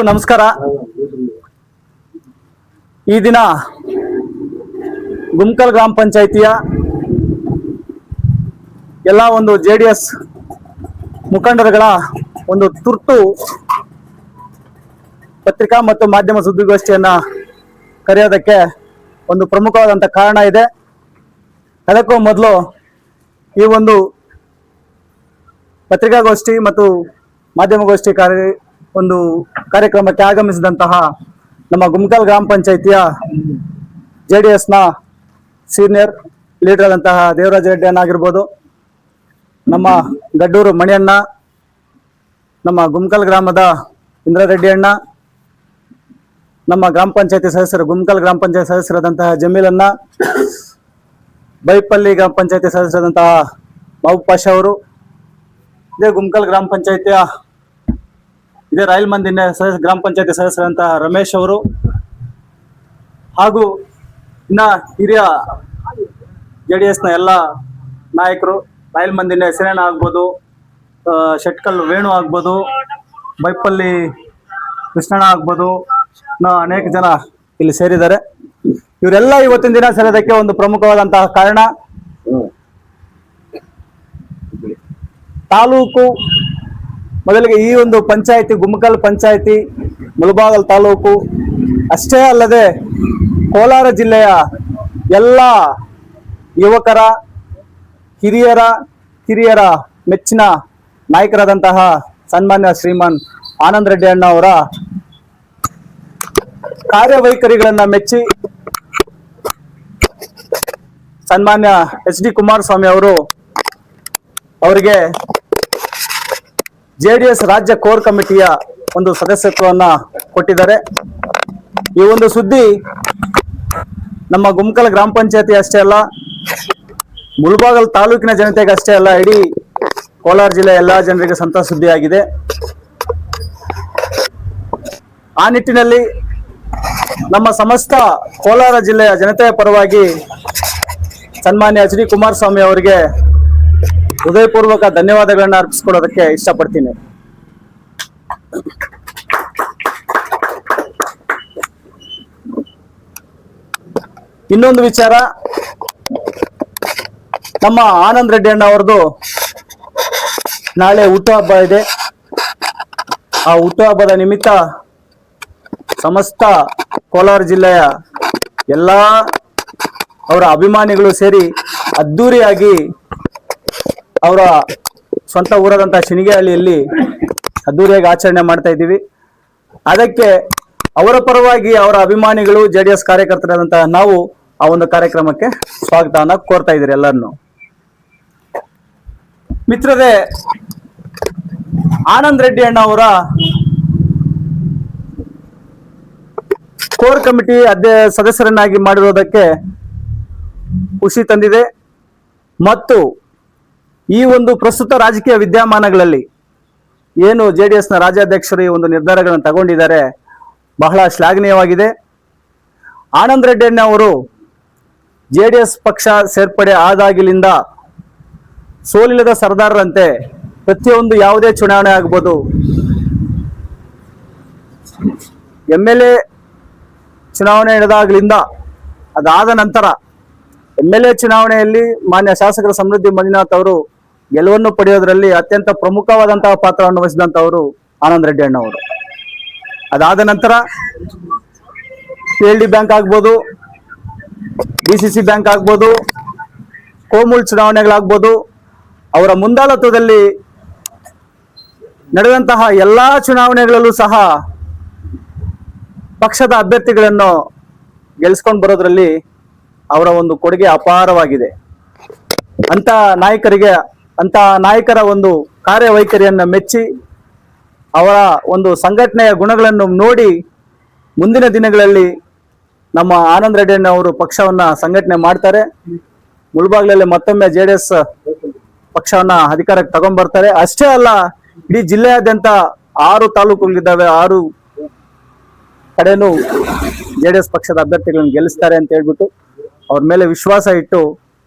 ನಮಸ್ಕಾರ. ಈ ದಿನ ಗುಮ್ಕಲ್ ಗ್ರಾಮ ಪಂಚಾಯಿತಿಯ ಎಲ್ಲ ಒಂದು JDS ಮುಖಂಡರುಗಳ ಒಂದು ತುರ್ತು ಪತ್ರಿಕಾ ಮತ್ತು ಮಾಧ್ಯಮ ಸುದ್ದಿಗೋಷ್ಠಿಯನ್ನ ಕರೆಯೋದಕ್ಕೆ ಒಂದು ಪ್ರಮುಖವಾದಂಥ ಕಾರಣ ಇದೆ. ಅದಕ್ಕೂ ಮೊದಲು ಈ ಒಂದು ಪತ್ರಿಕಾಗೋಷ್ಠಿ ಮತ್ತು ಮಾಧ್ಯಮಗೋಷ್ಠಿ ಒಂದು ಕಾರ್ಯಕ್ರಮಕ್ಕೆ ಆಗಮಿಸಿದಂತಹ ನಮ್ಮ ಗುಮ್ಕಲ್ ಗ್ರಾಮ ಪಂಚಾಯಿತಿಯ JDSನ ಸೀನಿಯರ್ ಲೀಡರ್ ಆದಂತಹ ದೇವರಾಜ ರೆಡ್ಡಿ ಅಣ್ಣ ಆಗಿರ್ಬೋದು, ನಮ್ಮ ಗಡ್ಡೂರು ಮಣಿಯಣ್ಣ, ನಮ್ಮ ಗುಮ್ಕಲ್ ಗ್ರಾಮದ ಇಂದ್ರಾರೆಡ್ಡಿ ಅಣ್ಣ, ನಮ್ಮ ಗ್ರಾಮ ಪಂಚಾಯತಿ ಸದಸ್ಯರು ಗುಮ್ಕಲ್ ಗ್ರಾಮ ಪಂಚಾಯತ್ ಸದಸ್ಯರಾದಂತಹ ಜಮೀಲಣ್ಣ, ಬೈಪಲ್ಲಿ ಗ್ರಾಮ ಪಂಚಾಯತಿ ಸದಸ್ಯರಾದಂತಹ ಮಹಬೂಬ್ ಪಾಷಾ ಅವರು, ಇದೇ ಗುಮ್ಕಲ್ ಗ್ರಾಮ ಪಂಚಾಯತಿಯ ಇದೇ ರಾಯಲ್ ಮಂದಿನ ಗ್ರಾಮ ಪಂಚಾಯತಿ ಸದಸ್ಯರಂತಹ ರಮೇಶ್ ಅವರು, ಹಾಗೂ ಇನ್ನ ಹಿರಿಯ JDSನ ಎಲ್ಲ ನಾಯಕರು, ರಾಯಲ್ ಮಂದಿನ ಸಿರಣ್ಣ ಆಗ್ಬೋದು, ಶೆಟ್ಕಲ್ ವೇಣು ಆಗ್ಬೋದು, ಬೈಪಲ್ಲಿ ಕೃಷ್ಣಣ್ಣ ಆಗ್ಬೋದು, ಅನೇಕ ಜನ ಇಲ್ಲಿ ಸೇರಿದ್ದಾರೆ. ಇವರೆಲ್ಲ ಇವತ್ತಿನ ದಿನ ಸೇರೋದಕ್ಕೆ ಒಂದು ಪ್ರಮುಖವಾದಂತಹ ಕಾರಣ, ತಾಲೂಕು ಮೊದಲಿಗೆ ಈ ಒಂದು ಪಂಚಾಯಿತಿ ಗುಮ್ಕಲ್ ಪಂಚಾಯಿತಿ ಮುಳಬಾಗಲ್ ತಾಲೂಕು ಅಷ್ಟೇ ಅಲ್ಲದೆ ಕೋಲಾರ ಜಿಲ್ಲೆಯ ಎಲ್ಲ ಯುವಕರ ಹಿರಿಯರ ಮೆಚ್ಚಿನ ನಾಯಕರಾದಂತಹ ಸನ್ಮಾನ್ಯ ಶ್ರೀಮಾನ್ ಆನಂದ್ ರೆಡ್ಡಿ ಅಣ್ಣ ಅವರ ಕಾರ್ಯವೈಖರಿಗಳನ್ನ ಮೆಚ್ಚಿ ಸನ್ಮಾನ್ಯ HD ಕುಮಾರಸ್ವಾಮಿ ಅವರು ಅವರಿಗೆ JDS ರಾಜ್ಯ ಕೋರ್ ಕಮಿಟಿಯ ಒಂದು ಸದಸ್ಯತ್ವವನ್ನ ಕೊಟ್ಟಿದ್ದಾರೆ. ಈ ಒಂದು ಸುದ್ದಿ ನಮ್ಮ ಗುಮ್ಕಲ್ ಗ್ರಾಮ ಪಂಚಾಯತಿ ಅಷ್ಟೇ ಅಲ್ಲ, ಮುಳಬಾಗಲ್ ತಾಲೂಕಿನ ಜನತೆಗೆ ಅಷ್ಟೇ ಅಲ್ಲ, ಇಡೀ ಕೋಲಾರ ಜಿಲ್ಲೆಯ ಎಲ್ಲಾ ಜನರಿಗೆ ಸಂತಸ ಸುದ್ದಿಯಾಗಿದೆ. ಆ ನಿಟ್ಟಿನಲ್ಲಿ ನಮ್ಮ ಸಮಸ್ತ ಕೋಲಾರ ಜಿಲ್ಲೆಯ ಜನತೆಯ ಪರವಾಗಿ ಸನ್ಮಾನ್ಯ HD ಕುಮಾರಸ್ವಾಮಿ ಅವರಿಗೆ ಹೃದಯಪೂರ್ವಕ ಧನ್ಯವಾದಗಳನ್ನ ಅರ್ಪಿಸಿಕೊಳ್ಳೋದಕ್ಕೆ ಇಷ್ಟಪಡ್ತೀನಿ. ಇನ್ನೊಂದು ವಿಚಾರ, ನಮ್ಮ ಆನಂದ್ ರೆಡ್ಡಿ ಅಣ್ಣ ಅವರದು ನಾಳೆ ಹುಟ್ಟುಹಬ್ಬ ಇದೆ. ಆ ಹುಟ್ಟುಹಬ್ಬದ ನಿಮಿತ್ತ ಸಮಸ್ತ ಕೋಲಾರ ಜಿಲ್ಲೆಯ ಎಲ್ಲಾ ಅವರ ಅಭಿಮಾನಿಗಳು ಸೇರಿ ಅದ್ದೂರಿಯಾಗಿ ಅವರ ಸ್ವಂತ ಊರಾದಂತಹ ಶಿನಿಗೆಹಳ್ಳಿಯಲ್ಲಿ ಅದ್ದೂರಿಯಾಗಿ ಆಚರಣೆ ಮಾಡ್ತಾ ಇದ್ದೀವಿ. ಅದಕ್ಕೆ ಅವರ ಪರವಾಗಿ ಅವರ ಅಭಿಮಾನಿಗಳು JDS ಕಾರ್ಯಕರ್ತರಾದಂತಹ ನಾವು ಆ ಒಂದು ಕಾರ್ಯಕ್ರಮಕ್ಕೆ ಸ್ವಾಗತವನ್ನ ಕೋರ್ತಾ ಇದ್ದೀರಿ ಎಲ್ಲರನ್ನು. ಮಿತ್ರರೇ, ಆನಂದ್ ರೆಡ್ಡಿ ಅಣ್ಣ ಅವರ ಕೋರ್ ಕಮಿಟಿ ಸದಸ್ಯರನ್ನಾಗಿ ಮಾಡಿರೋದಕ್ಕೆ ಖುಷಿ ತಂದಿದೆ. ಮತ್ತು ಈ ಒಂದು ಪ್ರಸ್ತುತ ರಾಜಕೀಯ ವಿದ್ಯಮಾನಗಳಲ್ಲಿ ಏನು JDSನ ರಾಜ್ಯಾಧ್ಯಕ್ಷರು ಈ ಒಂದು ನಿರ್ಧಾರಗಳನ್ನು ತಗೊಂಡಿದ್ದಾರೆ, ಬಹಳ ಶ್ಲಾಘನೀಯವಾಗಿದೆ. ಆನಂದ್ ರೆಡ್ಡಿ ಅಣ್ಣ ಅವರು JDS ಪಕ್ಷ ಸೇರ್ಪಡೆ ಆದಾಗಿಲಿಂದ ಸೋಲಿಲ್ಲದ ಸರ್ದಾರರಂತೆ ಪ್ರತಿಯೊಂದು ಯಾವುದೇ ಚುನಾವಣೆ ಆಗ್ಬೋದು, MLA ಚುನಾವಣೆ ನಡೆದಾಗಲಿಂದ ಅದಾದ ನಂತರ MLA ಚುನಾವಣೆಯಲ್ಲಿ ಮಾನ್ಯ ಶಾಸಕರ ಸಮೃದ್ಧಿ ಮಂಜುನಾಥ್ ಅವರು ಗೆಲುವನ್ನು ಪಡೆಯೋದ್ರಲ್ಲಿ ಅತ್ಯಂತ ಪ್ರಮುಖವಾದಂತಹ ಪಾತ್ರವನ್ನು ವಹಿಸಿದಂತವರು ಆನಂದ್ ರೆಡ್ಡಿ ಅಣ್ಣ ಅವರು. ಅದಾದ ನಂತರ PLD ಬ್ಯಾಂಕ್ ಆಗ್ಬೋದು, DCC ಬ್ಯಾಂಕ್ ಆಗ್ಬೋದು, ಕೋಮುಲ್ ಚುನಾವಣೆಗಳಾಗ್ಬೋದು, ಅವರ ಮುಂದಾಳತ್ವದಲ್ಲಿ ನಡೆದಂತಹ ಎಲ್ಲಾ ಚುನಾವಣೆಗಳಲ್ಲೂ ಸಹ ಪಕ್ಷದ ಅಭ್ಯರ್ಥಿಗಳನ್ನು ಗೆಲ್ಸ್ಕೊಂಡು ಬರೋದ್ರಲ್ಲಿ ಅವರ ಒಂದು ಕೊಡುಗೆ ಅಪಾರವಾಗಿದೆ. ಅಂತ ನಾಯಕರ ಒಂದು ಕಾರ್ಯವೈಖರಿಯನ್ನ ಮೆಚ್ಚಿ ಅವರ ಒಂದು ಸಂಘಟನೆಯ ಗುಣಗಳನ್ನು ನೋಡಿ ಮುಂದಿನ ದಿನಗಳಲ್ಲಿ ನಮ್ಮ ಆನಂದ್ ರೆಡ್ಡಿ ಅವರು ಪಕ್ಷವನ್ನ ಸಂಘಟನೆ ಮಾಡ್ತಾರೆ. ಮುಳಬಾಗ್ಲಲ್ಲಿ ಮತ್ತೊಮ್ಮೆ JDS ಪಕ್ಷವನ್ನ ಅಧಿಕಾರಕ್ಕೆ ತಗೊಂಡ್ಬರ್ತಾರೆ. ಅಷ್ಟೇ ಅಲ್ಲ, ಇಡೀ ಜಿಲ್ಲೆಯಾದ್ಯಂತ 6 ತಾಲೂಕುಗಳಿದ್ದಾವೆ, 6 ಕಡೆನೂ JDS ಪಕ್ಷದ ಅಭ್ಯರ್ಥಿಗಳನ್ನು ಗೆಲ್ಲಿಸ್ತಾರೆ ಅಂತ ಹೇಳ್ಬಿಟ್ಟು ಅವ್ರ ಮೇಲೆ ವಿಶ್ವಾಸ ಇಟ್ಟು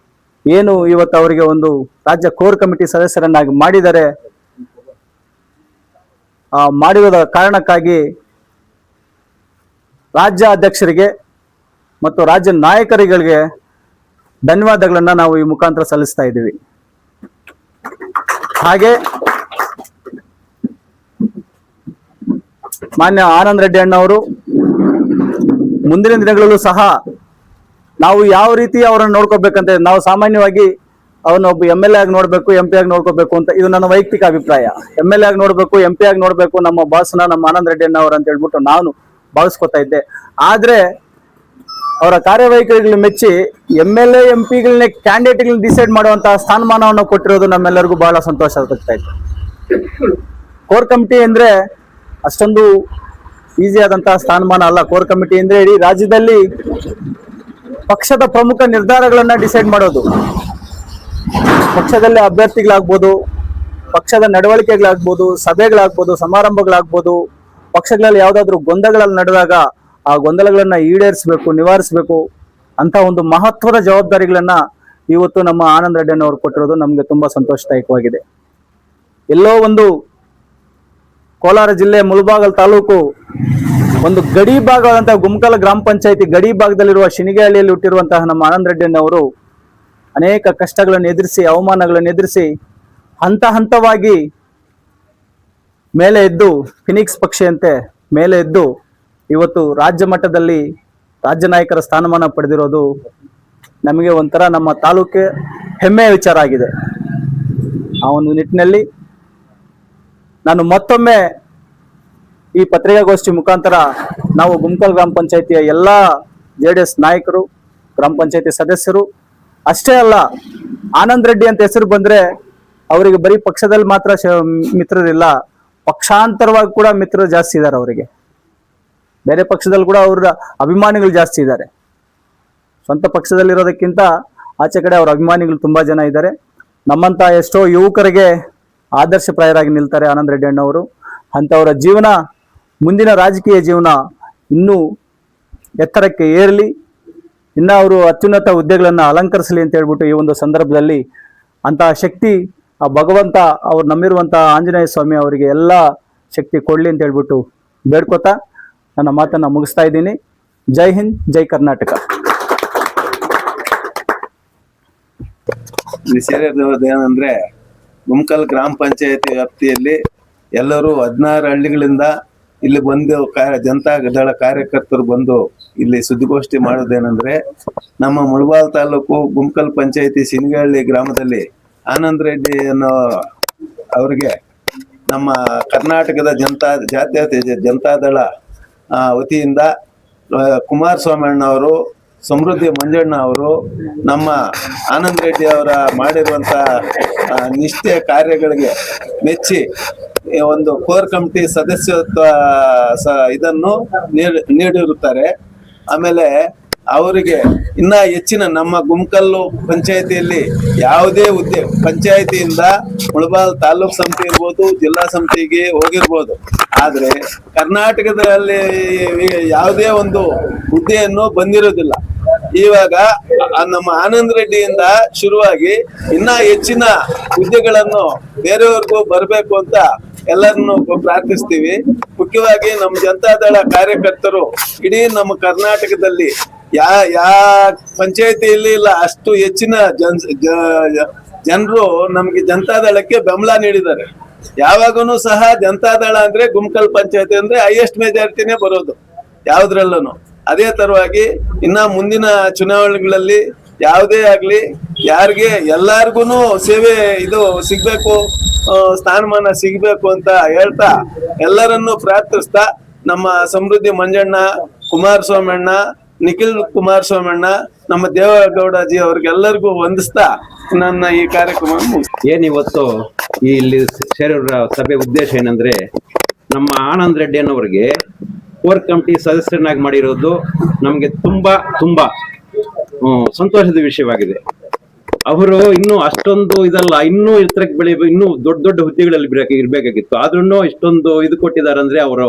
ಏನು ಇವತ್ತು ಅವರಿಗೆ ಒಂದು ರಾಜ್ಯ ಕೋರ್ ಕಮಿಟಿ ಸದಸ್ಯರನ್ನಾಗಿ ಮಾಡಿದ್ದಾರೆ. ಮಾಡಿರೋದ ಕಾರಣಕ್ಕಾಗಿ ರಾಜ್ಯ ಅಧ್ಯಕ್ಷರಿಗೆ ಮತ್ತು ರಾಜ್ಯ ನಾಯಕರುಗಳಿಗೆ ಧನ್ಯವಾದಗಳನ್ನ ನಾವು ಈ ಮುಖಾಂತರ ಸಲ್ಲಿಸ್ತಾ ಇದ್ದೀವಿ. ಹಾಗೆ ಮಾನ್ಯ ಆನಂದ್ ರೆಡ್ಡಿ ಅಣ್ಣವರು ಮುಂದಿನ ದಿನಗಳಲ್ಲೂ ಸಹ ನಾವು ಯಾವ ರೀತಿ ಅವರನ್ನು ನೋಡ್ಕೋಬೇಕಂತ, ನಾವು ಸಾಮಾನ್ಯವಾಗಿ ಅವನೊಬ್ಬ MLA ಆಗಿ ನೋಡ್ಬೇಕು, MP ಆಗಿ ನೋಡ್ಕೋಬೇಕು ಅಂತ, ಇದು ನನ್ನ ವೈಯಕ್ತಿಕ ಅಭಿಪ್ರಾಯ. MLA ಆಗಿ ನೋಡ್ಬೇಕು, MP ಆಗಿ ನೋಡ್ಬೇಕು ನಮ್ಮ ಬಾಸ್ನ, ನಮ್ಮ ಆನಂದ್ ರೆಡ್ಡಿ ಅಣ್ಣವ್ರು ಅಂತ ಹೇಳ್ಬಿಟ್ಟು ನಾನು ಭಾವಿಸ್ಕೊತಾ ಇದ್ದೆ. ಆದ್ರೆ ಅವರ ಕಾರ್ಯವೈಖರಿಗಳು ಮೆಚ್ಚಿ MLA MP ಕ್ಯಾಂಡಿಡೇಟ್ಗಳನ್ನ ಡಿಸೈಡ್ ಮಾಡುವಂತಹ ಸ್ಥಾನಮಾನವನ್ನು ಕೊಟ್ಟಿರೋದು ನಮ್ಮೆಲ್ಲರಿಗೂ ಬಹಳ ಸಂತೋಷ ಆಗ್ತಾ ಇತ್ತು. ಕೋರ್ ಕಮಿಟಿ ಅಂದ್ರೆ ಅಷ್ಟೊಂದು ಈಸಿ ಆದಂತಹ ಸ್ಥಾನಮಾನ ಅಲ್ಲ. ಕೋರ್ ಕಮಿಟಿ ಅಂದ್ರೆ ಇಡೀ ರಾಜ್ಯದಲ್ಲಿ ಪಕ್ಷದ ಪ್ರಮುಖ ನಿರ್ಧಾರಗಳನ್ನ ಡಿಸೈಡ್ ಮಾಡೋದು. ಪಕ್ಷದಲ್ಲಿ ಅಭ್ಯರ್ಥಿಗಳಾಗ್ಬೋದು, ಪಕ್ಷದ ನಡವಳಿಕೆಗಳಾಗ್ಬೋದು, ಸಭೆಗಳಾಗ್ಬೋದು, ಸಮಾರಂಭಗಳಾಗ್ಬೋದು, ಪಕ್ಷಗಳಲ್ಲಿ ಯಾವ್ದಾದ್ರು ಗೊಂದಲಗಳಲ್ಲಿ ನಡೆದಾಗ ಆ ಗೊಂದಲಗಳನ್ನ ಈಡೇರಿಸಬೇಕು, ನಿವಾರಿಸಬೇಕು ಅಂತ ಒಂದು ಮಹತ್ವದ ಜವಾಬ್ದಾರಿಗಳನ್ನ ಇವತ್ತು ನಮ್ಮ ಆನಂದ್ ರೆಡ್ಡಿ ಅವರು ಕೊಟ್ಟಿರೋದು ನಮ್ಗೆ ತುಂಬಾ ಸಂತೋಷದಾಯಕವಾಗಿದೆ. ಎಲ್ಲೋ ಒಂದು ಕೋಲಾರ ಜಿಲ್ಲೆ ಮುಳಬಾಗಲ್ ತಾಲೂಕು ಒಂದು ಗಡಿ ಭಾಗವಾದಂತಹ ಗುಮ್ಕಲ್ ಗ್ರಾಮ ಪಂಚಾಯತಿ ಗಡಿ ಭಾಗದಲ್ಲಿರುವ ಶಿನಿಗೆಹಳ್ಳಿಯಲ್ಲಿ ಹುಟ್ಟಿರುವಂತಹ ನಮ್ಮ ಆನಂದ್ ರೆಡ್ಡಿ ಅವರು ಅನೇಕ ಕಷ್ಟಗಳನ್ನು ಎದುರಿಸಿ, ಅವಮಾನಗಳನ್ನು ಎದುರಿಸಿ ಹಂತ ಹಂತವಾಗಿ ಮೇಲೆ ಎದ್ದು, ಫಿನಿಕ್ಸ್ ಪಕ್ಷಿಯಂತೆ ಮೇಲೆ ಎದ್ದು ಇವತ್ತು ರಾಜ್ಯ ಮಟ್ಟದಲ್ಲಿ ರಾಜ್ಯ ನಾಯಕರ ಸ್ಥಾನಮಾನ ಪಡೆದಿರೋದು ನಮಗೆ ಒಂಥರ ನಮ್ಮ ತಾಲೂಕೆ ಹೆಮ್ಮೆಯ ವಿಚಾರ ಆಗಿದೆ. ಆ ಒಂದು ನಿಟ್ಟಿನಲ್ಲಿ ನಾನು ಮತ್ತೊಮ್ಮೆ ಈ ಪತ್ರಿಕಾಗೋಷ್ಠಿ ಮುಖಾಂತರ ನಾವು ಗುಮ್ಕಲ್ ಗ್ರಾಮ ಪಂಚಾಯತಿಯ ಎಲ್ಲ JDS ನಾಯಕರು, ಗ್ರಾಮ ಪಂಚಾಯತಿ ಸದಸ್ಯರು ಅಷ್ಟೇ ಅಲ್ಲ, ಆನಂದ್ ರೆಡ್ಡಿ ಅಂತ ಹೆಸರು ಬಂದ್ರೆ ಅವರಿಗೆ ಬರೀ ಪಕ್ಷದಲ್ಲಿ ಮಾತ್ರ ಮಿತ್ರರಿಲ್ಲ, ಪಕ್ಷಾಂತರವಾಗಿ ಕೂಡ ಮಿತ್ರರು ಜಾಸ್ತಿ ಇದ್ದಾರೆ. ಅವರಿಗೆ ಬೇರೆ ಪಕ್ಷದಲ್ಲಿ ಕೂಡ ಅವರ ಅಭಿಮಾನಿಗಳು ಜಾಸ್ತಿ ಇದ್ದಾರೆ. ಸ್ವಂತ ಪಕ್ಷದಲ್ಲಿರೋದಕ್ಕಿಂತ ಆಚೆ ಕಡೆ ಅವರ ಅಭಿಮಾನಿಗಳು ತುಂಬಾ ಜನ ಇದ್ದಾರೆ. ನಮ್ಮಂತ ಎಷ್ಟೋ ಯುವಕರಿಗೆ ಆದರ್ಶಪ್ರಾಯರಾಗಿ ನಿಲ್ತಾರೆ ಆನಂದ್ ರೆಡ್ಡಿ ಅಣ್ಣವರು. ಅಂತವರ ಜೀವನ, ಮುಂದಿನ ರಾಜಕೀಯ ಜೀವನ ಇನ್ನೂ ಎತ್ತರಕ್ಕೆ ಏರಲಿ, ಇನ್ನು ಅವರು ಅತ್ಯುನ್ನತ ಹುದ್ದೆಗಳನ್ನು ಅಲಂಕರಿಸಲಿ ಅಂತ ಹೇಳ್ಬಿಟ್ಟು ಈ ಒಂದು ಸಂದರ್ಭದಲ್ಲಿ ಅಂತಹ ಶಕ್ತಿ ಆ ಭಗವಂತ ಅವ್ರು ನಂಬಿರುವಂತಹ ಆಂಜನೇಯ ಸ್ವಾಮಿ ಅವರಿಗೆ ಎಲ್ಲ ಶಕ್ತಿ ಕೊಡ್ಲಿ ಅಂತ ಹೇಳ್ಬಿಟ್ಟು ಬೇಡ್ಕೋತಾ ನನ್ನ ಮಾತನ್ನ ಮುಗಿಸ್ತಾ ಇದ್ದೀನಿ. ಜೈ ಹಿಂದ್, ಜೈ ಕರ್ನಾಟಕ. ಏನಂದ್ರೆ ಗುಮ್ಕಲ್ ಗ್ರಾಮ ಪಂಚಾಯತಿ ವ್ಯಾಪ್ತಿಯಲ್ಲಿ ಎಲ್ಲರೂ 16 ಹಳ್ಳಿಗಳಿಂದ ಇಲ್ಲಿ ಬಂದು ಜನತಾ ದಳ ಕಾರ್ಯಕರ್ತರು ಬಂದು ಇಲ್ಲಿ ಸುದ್ದಿಗೋಷ್ಠಿ ಮಾಡೋದೇನಂದ್ರೆ, ನಮ್ಮ ಮುಳಬಾಲ್ ತಾಲೂಕು ಗುಮ್ಕಲ್ ಪಂಚಾಯತಿ ಶಿನಿಗೆಹಳ್ಳಿ ಗ್ರಾಮದಲ್ಲಿ ಆನಂದ್ ರೆಡ್ಡಿ ಅನ್ನೋ ಅವರಿಗೆ ನಮ್ಮ ಕರ್ನಾಟಕದ ಜಾತ್ಯತೀತ ಜನತಾದಳ ವತಿಯಿಂದ ಕುಮಾರಸ್ವಾಮಿ ಅವರು, ಸಮೃದ್ಧಿ ಮಂಜಣ್ಣ ಅವರು, ನಮ್ಮ ಆನಂದ್ ರೆಡ್ಡಿ ಅವರ ಮಾಡಿರುವಂತ ನಿಷ್ಠೆ ಕಾರ್ಯಗಳಿಗೆ ಮೆಚ್ಚಿ ಒಂದು ಕೋರ್ ಕಮಿಟಿ ಸದಸ್ಯತ್ವ ಇದನ್ನು ನೀಡಿರುತ್ತಾರೆ. ಆಮೇಲೆ ಅವರಿಗೆ ಇನ್ನ ಹೆಚ್ಚಿನ ನಮ್ಮ ಗುಮ್ಕಲ್ಲು ಪಂಚಾಯತಿಯಲ್ಲಿ ಯಾವುದೇ ಹುದ್ದೆ, ಪಂಚಾಯತಿಯಿಂದ ಮುಳಬಾಲ್ ತಾಲೂಕ್ ಸಮಿತಿ ಇರ್ಬೋದು, ಜಿಲ್ಲಾ ಸಮಿತಿಗೆ ಹೋಗಿರ್ಬೋದು, ಆದ್ರೆ ಕರ್ನಾಟಕದಲ್ಲಿ ಯಾವುದೇ ಒಂದು ಹುದ್ದೆಯನ್ನು ಬಂದಿರೋದಿಲ್ಲ. ಇವಾಗ ನಮ್ಮ ಆನಂದ್ ರೆಡ್ಡಿಯಿಂದ ಶುರುವಾಗಿ ಇನ್ನ ಹೆಚ್ಚಿನ ಹುದ್ದೆಗಳನ್ನು ಬೇರೆಯವ್ರಿಗೂ ಬರಬೇಕು ಅಂತ ಎಲ್ಲರನ್ನು ಪ್ರಾರ್ಥಿಸ್ತೀವಿ. ಮುಖ್ಯವಾಗಿ ನಮ್ಮ ಜನತಾದಳ ಕಾರ್ಯಕರ್ತರು ಇಡೀ ನಮ್ಮ ಕರ್ನಾಟಕದಲ್ಲಿ ಯಾ ಪಂಚಾಯತಿಯಲ್ಲಿ ಇಲ್ಲ ಅಷ್ಟು ಹೆಚ್ಚಿನ ಜನರು ನಮ್ಗೆ ಜನತಾದಳಕ್ಕೆ ಬೆಂಬಲ ನೀಡಿದ್ದಾರೆ. ಯಾವಾಗನು ಸಹ ಜನತಾದಳ ಅಂದ್ರೆ ಗುಮ್ಕಲ್ ಪಂಚಾಯತಿ ಅಂದ್ರೆ ಹೈಯೆಸ್ಟ್ ಮೆಜಾರಿಟಿನೇ ಬರೋದು ಯಾವ್ದ್ರಲ್ಲೂ. ಅದೇ ತರವಾಗಿ ಇನ್ನ ಮುಂದಿನ ಚುನಾವಣೆಗಳಲ್ಲಿ ಯಾವುದೇ ಆಗ್ಲಿ ಯಾರಿಗೆ ಎಲ್ಲಾರ್ಗುನು ಸೇವೆ ಇದು ಸಿಗ್ಬೇಕು, ಸ್ಥಾನಮಾನ ಸಿಗ್ಬೇಕು ಅಂತ ಹೇಳ್ತಾ ಎಲ್ಲರನ್ನು ಪ್ರಾರ್ಥಿಸ್ತಾ ನಮ್ಮ ಸಮೃದ್ಧಿ ಮಂಜಣ್ಣ, ಕುಮಾರಸ್ವಾಮಿ ಅಣ್ಣ, ನಿಖಿಲ್ ಕುಮಾರಸ್ವಾಮಿ ಅಣ್ಣ, ನಮ್ಮ ದೇವೇಗೌಡಜಿ ಅವ್ರಿಗೆಲ್ಲರಿಗೂ ವಂದಿಸ್ತಾ ನನ್ನ ಈ ಕಾರ್ಯಕ್ರಮ ಏನಿವತ್ತು ಇಲ್ಲಿ ಸೇರಿರೋ ಸಭೆ ಉದ್ದೇಶ ಏನಂದ್ರೆ, ನಮ್ಮ ಆನಂದ್ ರೆಡ್ಡಿ ಅನ್ನೋರಿಗೆ ಕೋರ್ ಕಮಿಟಿ ಸದಸ್ಯರನ್ನಾಗಿ ಮಾಡಿರೋದು ನಮಗೆ ತುಂಬಾ ಸಂತೋಷದ ವಿಷಯವಾಗಿದೆ. ಅವರು ಇನ್ನೂ ಅಷ್ಟೊಂದು ಇದಲ್ಲ, ಇನ್ನೂ ಎತ್ತರಕ್ಕೆ ಇನ್ನೂ ದೊಡ್ಡ ದೊಡ್ಡ ಹುದ್ದೆಗಳಲ್ಲಿ ಇರ್ಬೇಕಾಗಿತ್ತು. ಆದ್ರೂ ಇಷ್ಟೊಂದು ಇದು ಕೊಟ್ಟಿದ್ದಾರೆ ಅಂದ್ರೆ ಅವರು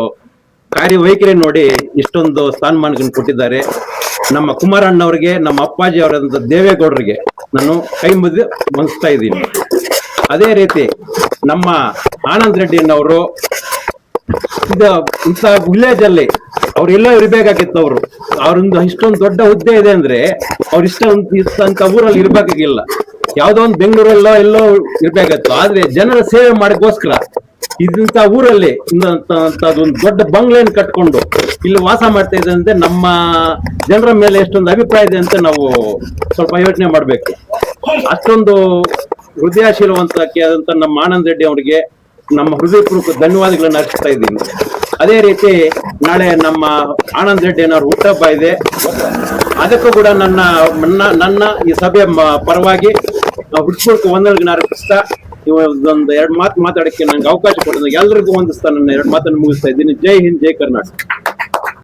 ಕಾರ್ಯವೈಖರಿ ನೋಡಿ ಇಷ್ಟೊಂದು ಸ್ಥಾನಮಾನಗಳನ್ನು ಕೊಟ್ಟಿದ್ದಾರೆ. ನಮ್ಮ ಕುಮಾರಣ್ಣವ್ರಿಗೆ, ನಮ್ಮ ಅಪ್ಪಾಜಿ ಅವರಂತ ದೇವೇಗೌಡರಿಗೆ ನಾನು ಕೈ ಮುಗಿದು ವಂದಿಸ್ತಾ ಇದ್ದೀನಿ. ಅದೇ ರೀತಿ ನಮ್ಮ ಆನಂದ್ ರೆಡ್ಡಿ ಅನ್ನವರು ಇಂಥ ವಿಲೇಜ್ ಅಲ್ಲಿ ಅವ್ರೆಲ್ಲೋ ಇರ್ಬೇಕಾಗಿತ್ತು. ಅವ್ರೊಂದು ಇಷ್ಟೊಂದು ದೊಡ್ಡ ಹುದ್ದೆ ಇದೆ ಅಂದ್ರೆ ಅವ್ರ ಇಷ್ಟಂತ ಊರಲ್ಲಿ ಇರ್ಬೇಕಾಗಿಲ್ಲ, ಯಾವ್ದೋ ಒಂದು ಬೆಂಗಳೂರಲ್ಲೋ ಎಲ್ಲೋ ಇರ್ಬೇಕಾಗಿತ್ತು. ಆದ್ರೆ ಜನರ ಸೇವೆ ಮಾಡಕ್ಕೋಸ್ಕರ ಇಂಥ ಊರಲ್ಲಿ ಒಂದು ದೊಡ್ಡ ಬಂಗ್ಲೆಯನ್ನು ಕಟ್ಕೊಂಡು ಇಲ್ಲಿ ವಾಸ ಮಾಡ್ತಾ ಇದೆ ಅಂದ್ರೆ ನಮ್ಮ ಜನರ ಮೇಲೆ ಎಷ್ಟೊಂದು ಅಭಿಪ್ರಾಯ ಇದೆ ಅಂತ ನಾವು ಸ್ವಲ್ಪ ಯೋಚನೆ ಮಾಡ್ಬೇಕು. ಅಷ್ಟೊಂದು ಹೃದಯಶೀಲವಂತಕ್ಕೆ ಆದಂತ ನಮ್ಮ ಆನಂದ್ ರೆಡ್ಡಿ ಅವರಿಗೆ ನಮ್ಮ ಹೃದಯಪೂರ್ವಕ ಧನ್ಯವಾದಗಳನ್ನು ಅರ್ಪಿಸ್ತಾ ಇದ್ದೀನಿ. ಅದೇ ರೀತಿ ನಾಳೆ ನಮ್ಮ ಆನಂದ್ ರೆಡ್ಡಿ ಅನ್ನೋರು ಹುಟ್ಟಹಬ್ಬ ಇದೆ. ಅದಕ್ಕೂ ಕೂಡ ನನ್ನ ಈ ಸಭೆಯ ಪರವಾಗಿ ಹುಟ್ಟುಪೂರ್ವಕ ವಂದನೆಗಳನ್ನ ಅರ್ಪಿಸ್ತಾ ಒಂದು ಎರಡು ಮಾತು ಮಾತಾಡಕ್ಕೆ ನಂಗೆ ಅವಕಾಶ ಕೊಟ್ಟಿದ್ದ ಎಲ್ರಿಗೂ ವಂದಿಸ್ತಾ ನನ್ನ ಎರಡು ಮಾತನ್ನು ಮುಗಿಸ್ತಾ ಇದ್ದೀನಿ. ಜೈ ಹಿಂದ್, ಜೈ ಕರ್ನಾಟಕ.